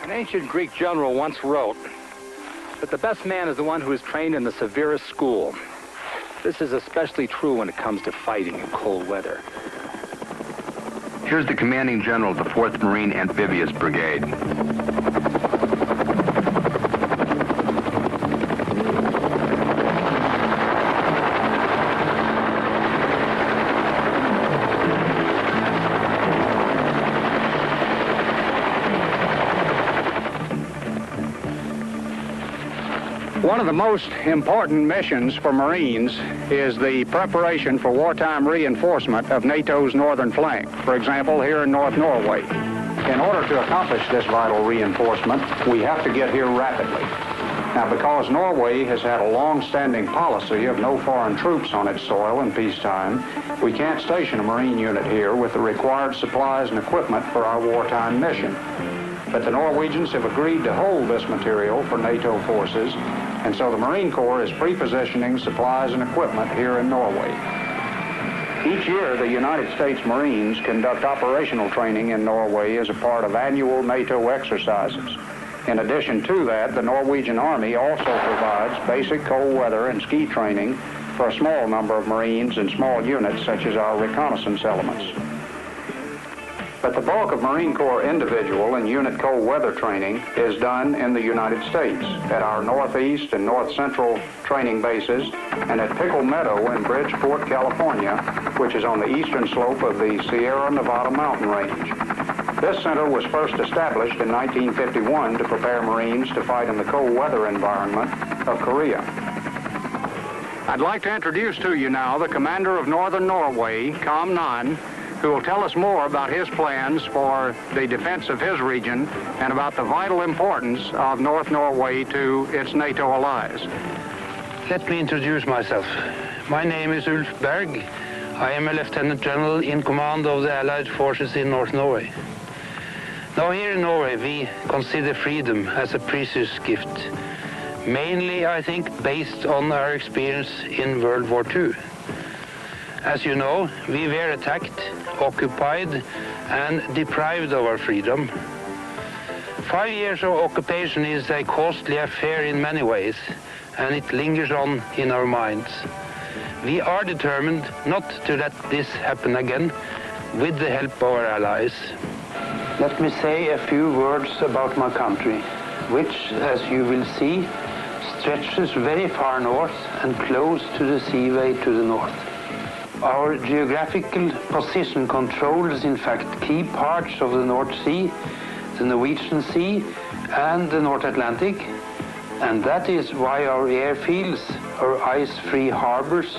An ancient Greek general once wrote that the best man is the one who is trained in the severest school. This is especially true when it comes to fighting in cold weather. Here's the commanding general of the 4th Marine Amphibious Brigade. One of the most important missions for Marines is the preparation for wartime reinforcement of NATO's northern flank, for example, here in North Norway. In order to accomplish this vital reinforcement, we have to get here rapidly. Now, because Norway has had a long-standing policy of no foreign troops on its soil in peacetime, we can't station a Marine unit here with the required supplies and equipment for our wartime mission. But the Norwegians have agreed to hold this material for NATO forces, and so the Marine Corps is pre-positioning supplies and equipment here in Norway. Each year, the United States Marines conduct operational training in Norway as a part of annual NATO exercises. In addition to that, the Norwegian Army also provides basic cold weather and ski training for a small number of Marines and small units such as our reconnaissance elements. But the bulk of Marine Corps individual and unit cold weather training is done in the United States at our northeast and north central training bases and at Pickle Meadow in Bridgeport, California, which is on the eastern slope of the Sierra Nevada mountain range. This center was first established in 1951 to prepare Marines to fight in the cold weather environment of Korea. I'd like to introduce to you now the commander of Northern Norway, Com Nan, who will tell us more about his plans for the defense of his region and about the vital importance of North Norway to its NATO allies. Let me introduce myself. My name is Ulf Berg. I am a Lieutenant General in command of the Allied forces in North Norway. Now here in Norway we consider freedom as a precious gift. Mainly, I think, based on our experience in World War II. As you know, we were attacked, occupied, and deprived of our freedom. 5 years of occupation is a costly affair in many ways, and it lingers on in our minds. We are determined not to let this happen again, with the help of our allies. Let me say a few words about my country, which, as you will see, stretches very far north and close to the seaway to the north. Our geographical position controls, in fact, key parts of the North Sea, the Norwegian Sea, and the North Atlantic, and that is why our airfields, our ice-free harbors,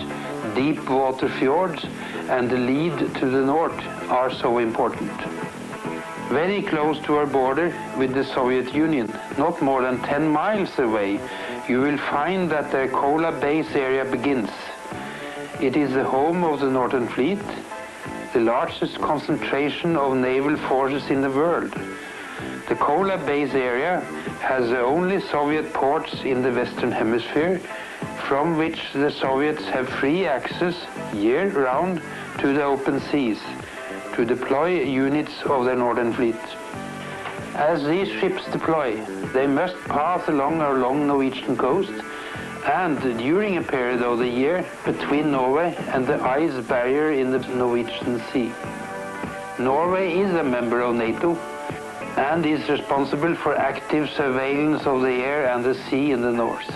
deep water fjords, and the lead to the north are so important. Very close to our border with the Soviet Union, not more than 10 miles away, you will find that the Kola base area begins. It is the home of the Northern Fleet, the largest concentration of naval forces in the world. The Kola base area has the only Soviet ports in the Western Hemisphere, from which the Soviets have free access year-round to the open seas to deploy units of the Northern Fleet. As these ships deploy, they must pass along our long Norwegian coast and during a period of the year between Norway and the ice barrier in the Norwegian Sea. Norway is a member of NATO and is responsible for active surveillance of the air and the sea in the north.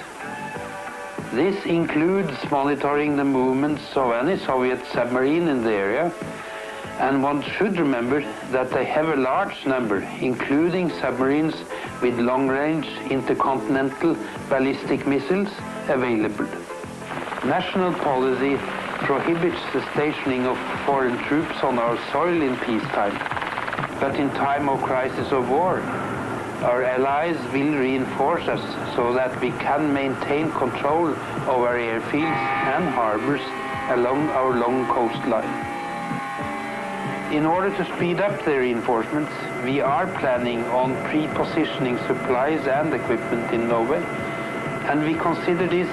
This includes monitoring the movements of any Soviet submarine in the area, and one should remember that they have a large number, including submarines with long-range intercontinental ballistic missiles available. National policy prohibits the stationing of foreign troops on our soil in peacetime, but in time of crisis or war, our allies will reinforce us so that we can maintain control of our airfields and harbors along our long coastline. In order to speed up the reinforcements, we are planning on pre-positioning supplies and equipment in Norway, and we consider this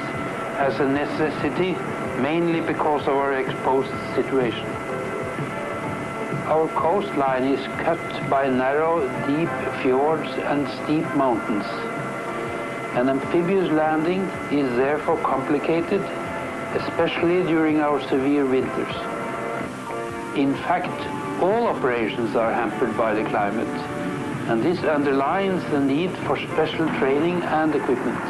as a necessity mainly because of our exposed situation. Our coastline is cut by narrow, deep fjords and steep mountains. An amphibious landing is therefore complicated, especially during our severe winters. In fact, all operations are hampered by the climate, and this underlines the need for special training and equipment.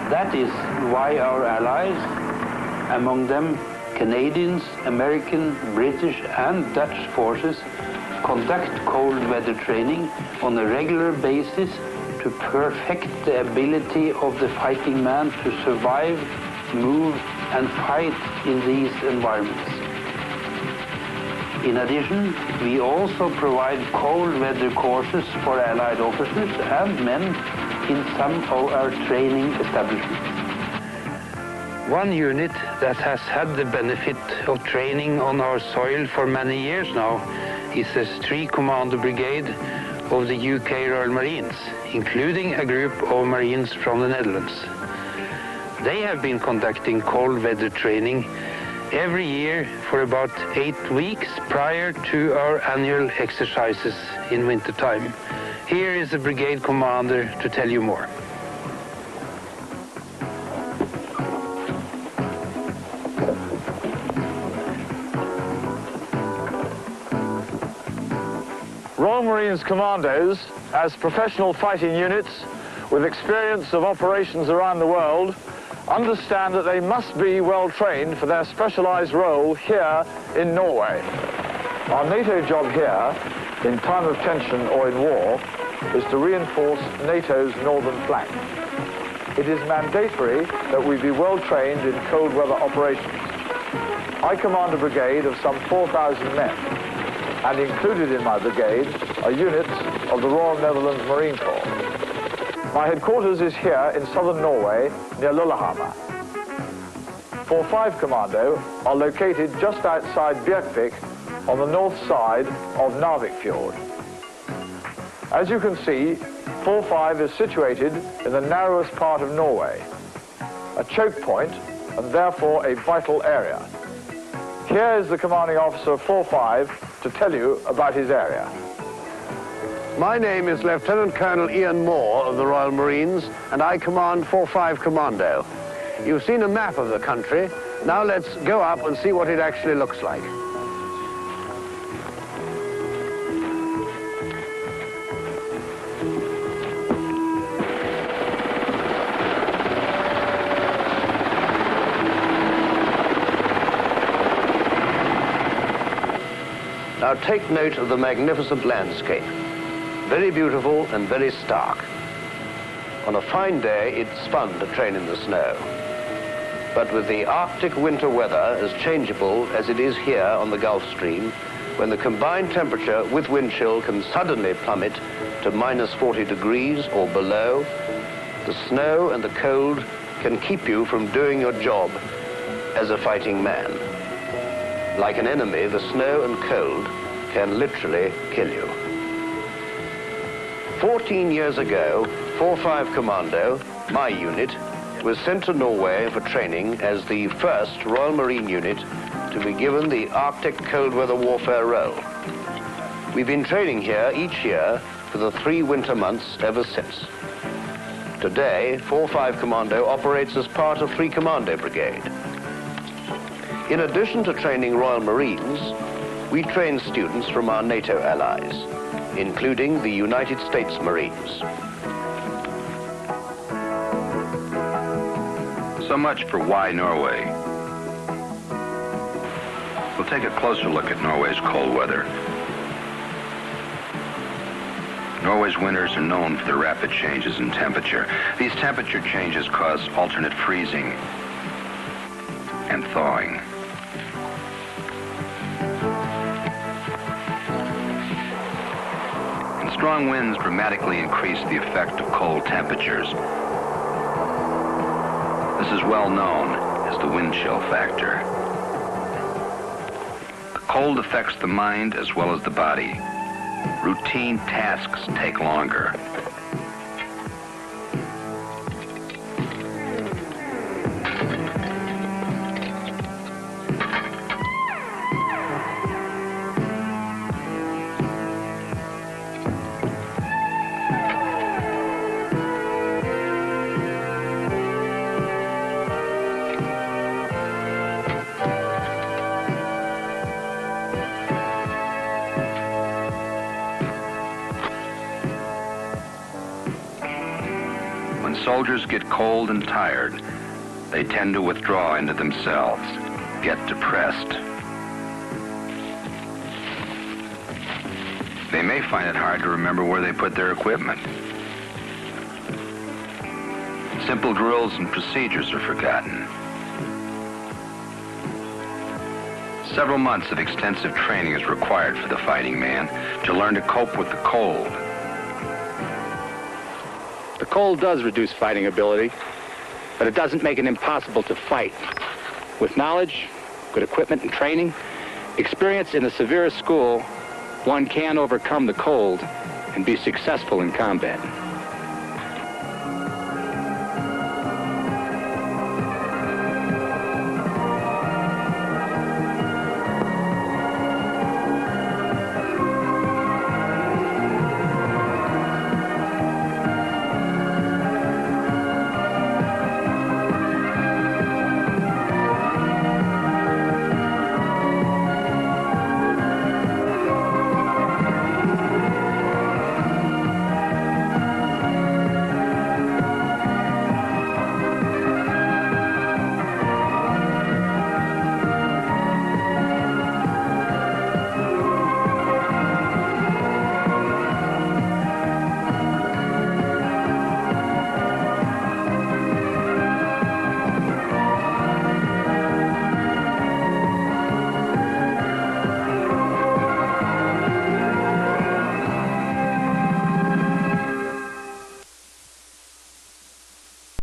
That is why our allies, among them Canadians, American, British and Dutch forces, conduct cold weather training on a regular basis to perfect the ability of the fighting man to survive, move and fight in these environments. In addition, we also provide cold weather courses for Allied officers and men in some of our training establishments. One unit that has had the benefit of training on our soil for many years now is the 3 Commander Brigade of the UK Royal Marines, including a group of Marines from the Netherlands. They have been conducting cold weather training every year for about 8 weeks prior to our annual exercises in wintertime. Here is the brigade commander to tell you more. Royal Marines Commandos, as professional fighting units with experience of operations around the world, understand that they must be well trained for their specialized role here in Norway. Our NATO job here, in time of tension or in war, is to reinforce NATO's northern flank. It is mandatory that we be well trained in cold weather operations. I command a brigade of some 4,000 men, and included in my brigade are units of the Royal Netherlands Marine Corps. My headquarters is here in southern Norway, near Lillehammer. 4-5 Commando are located just outside Bjerkvik on the north side of Narvik Fjord. As you can see, 4-5 is situated in the narrowest part of Norway, a choke point and therefore a vital area. Here is the commanding officer of 4-5 to tell you about his area. My name is Lieutenant Colonel Ian Moore of the Royal Marines, and I command 4-5 Commando. You've seen a map of the country. Now let's go up and see what it actually looks like. Now take note of the magnificent landscape. Very beautiful and very stark. On a fine day, it's fun to train in the snow. But with the Arctic winter weather as changeable as it is here on the Gulf Stream, when the combined temperature with wind chill can suddenly plummet to -40 degrees or below, the snow and the cold can keep you from doing your job as a fighting man. Like an enemy, the snow and cold can literally kill you. 14 years ago, 4-5 Commando, my unit, was sent to Norway for training as the first Royal Marine unit to be given the Arctic cold weather warfare role. We've been training here each year for the 3 winter months ever since. Today, 4-5 Commando operates as part of 3 Commando Brigade. In addition to training Royal Marines, we train students from our NATO allies, including the United States Marines. So much for why Norway. We'll take a closer look at Norway's cold weather. Norway's winters are known for their rapid changes in temperature. These temperature changes cause alternate freezing and thawing. And strong winds dramatically increase the effect of cold temperatures. This is well known as the wind chill factor. The cold affects the mind as well as the body. Routine tasks take longer. soldiers get cold and tired, they tend to withdraw into themselves, get depressed. They may find it hard to remember where they put their equipment. Simple drills and procedures are forgotten. Several months of extensive training is required for the fighting man to learn to cope with the cold. The cold does reduce fighting ability, but it doesn't make it impossible to fight. With knowledge, good equipment and training, experience in the severest school, one can overcome the cold and be successful in combat.